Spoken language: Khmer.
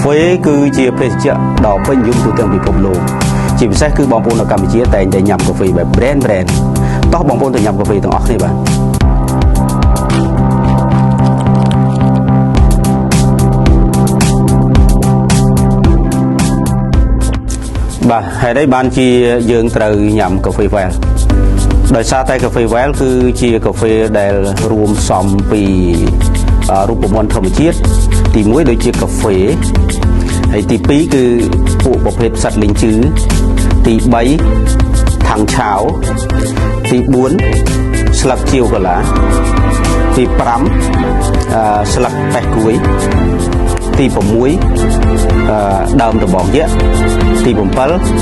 ហ្វេគឺជាភេសជ្ជៈដ៏ពេញនិយមទូទាំងពិភពលោកជាពិសេសគឺបងប្អូននៅកម្ពុជាតែងតែញ៉ាំកាហ្វេបែប brand តោះបងប្អូនទៅញ៉ាំកាហ្វេទាំងអស់គ្នាបាទហេតុអីបានជាយើងត្រូវញ៉ាំកាហ្វេវែលដោយសារតែកាហ្វេវែលគឺជាកាហ្វេដែលរួមផ្សំពីរូបមន្តធម្មជាតិទី1ដូចជាកាហ្វេហើយទី2គឺពួកប្រភេទសត្វលីងជឺទី3ថាំងឆាវទី4ស្លឹកជាវកាឡាទី5ស្លឹកតេះគួយទី6ដើមដំបងយក្សទី7